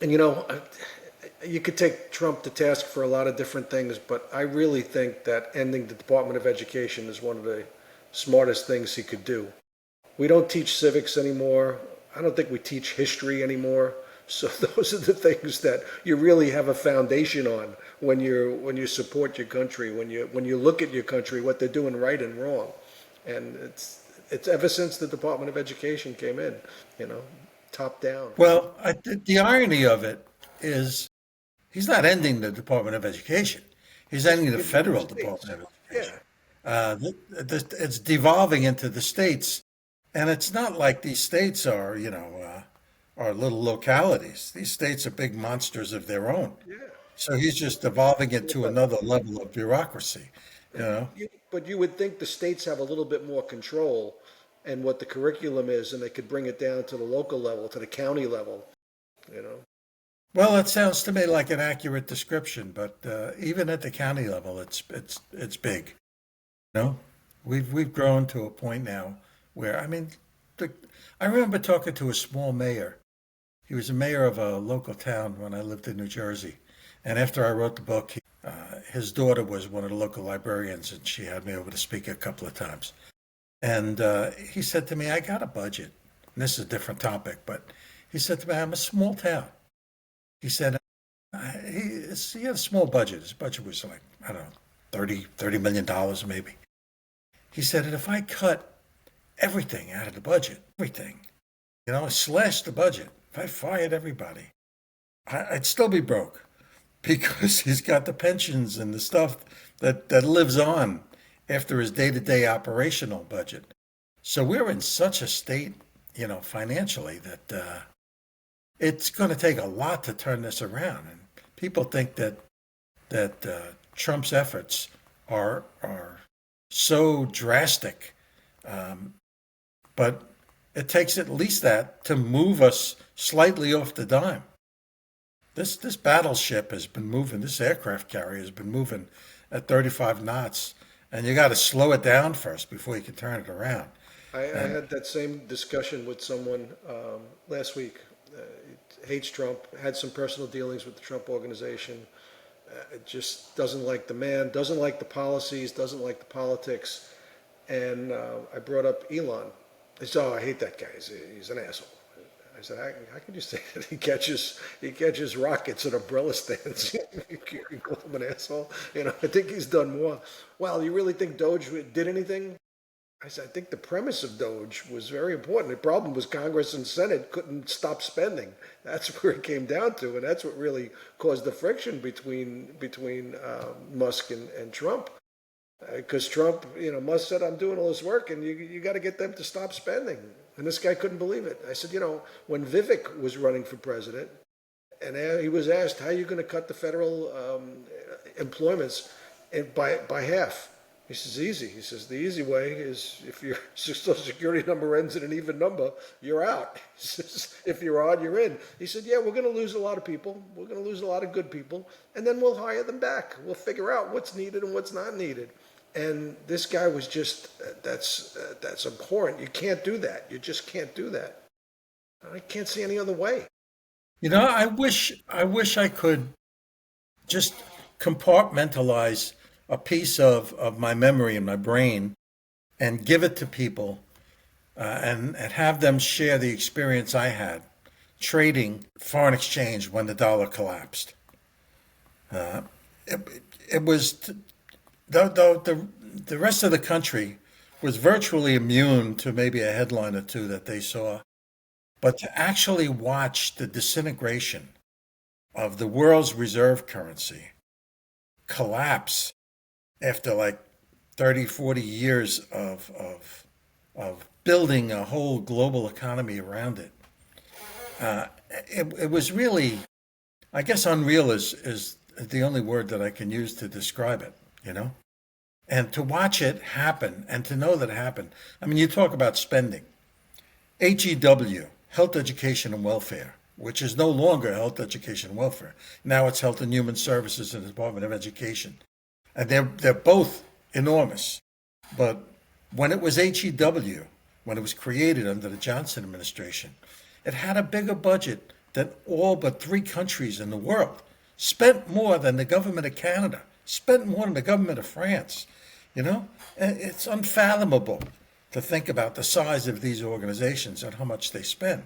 And you could take Trump to task for a lot of different things, but I really think that ending the Department of Education is one of the smartest things he could do. We don't teach civics anymore. I don't think we teach history anymore. So those are the things that you really have a foundation on when you support your country, when you look at your country, what they're doing right and wrong. And it's ever since the Department of Education came in, you know, top down. Well, the irony of it is he's not ending the Department of Education. He's ending the Give it to the federal states. Department of Education. Yeah. It's devolving into the states, and it's not like these states are, are little localities. These states are big monsters of their own. Yeah. So he's just evolving it Yeah, to another level of bureaucracy, you know? but you would think the states have a little bit more control and what the curriculum is, and they could bring it down to the local level, to the county level, you know. Well, it sounds to me like an accurate description, but even at the county level, it's big. No, we've grown to a point now where I mean, the, I remember talking to a small mayor. He was a mayor of a local town when I lived in New Jersey, and after I wrote the book, his daughter was one of the local librarians, and she had me over to speak a couple of times. And he said to me, "I got a budget." And this is a different topic, but he said to me, "I'm a small town." He said he had a small budget. His budget was like I don't know, thirty million dollars maybe. He said that if I cut everything out of the budget, everything, slash the budget, if I fired everybody, I'd still be broke because he's got the pensions and the stuff that lives on after his day-to-day operational budget. So we're in such a state, financially that it's going to take a lot to turn this around. And people think that Trump's efforts are so drastic, um, but it takes at least that to move us slightly off the dime. This battleship has been moving. This aircraft carrier has been moving at 35 knots, and you got to slow it down first before you can turn it around. I And had that same discussion with someone last week. Hates Trump, had some personal dealings with the Trump organization. Just doesn't like the man, doesn't like the policies, doesn't like the politics. And I brought up Elon. He said, "Oh, I hate that guy. He's an asshole." I said, "How can you say that? He catches rockets at umbrella stands. You call him an asshole? I think he's done more." Well, you really think Doge did anything? I said, "I think the premise of Doge was very important. The problem was Congress and Senate couldn't stop spending. That's where it came down to, and that's what really caused the friction between Musk and Trump. Because Trump, Musk said, 'I'm doing all this work, and you got to get them to stop spending.' And this guy couldn't believe it. I said, when Vivek was running for president, and he was asked, 'How are you going to cut the federal employments by half?' He says, 'Easy.' He says, 'The easy way is if your social security number ends in an even number, you're out.' He says, 'If you're odd, you're in.' He said, 'Yeah, we're going to lose a lot of people. We're going to lose a lot of good people, and then we'll hire them back. We'll figure out what's needed and what's not needed.' And this guy was just that's abhorrent. You can't do that. You just can't do that. I can't see any other way. I wish I could just compartmentalize a piece of my memory in my brain and give it to people and have them share the experience I had trading foreign exchange when the dollar collapsed. Uh, it was the rest of the country was virtually immune to maybe a headline or two that they saw, but to actually watch the disintegration of the world's reserve currency collapse after like 30, 40 years of building a whole global economy around it. Uh, it was really, I guess, unreal is the only word that I can use to describe it. You know, and to watch it happen and to know that it happened. I mean, you talk about spending. HEW, Health, Education, and Welfare, which is no longer Health, Education, and Welfare. Now it's Health and Human Services and the Department of Education. And they're both enormous. But when it was HEW, when it was created under the Johnson administration, it had a bigger budget that all but 3 countries in the world, spent more than the government of Canada, spent more than the government of France. You know, and it's unfathomable to think about the size of these organizations and how much they spend.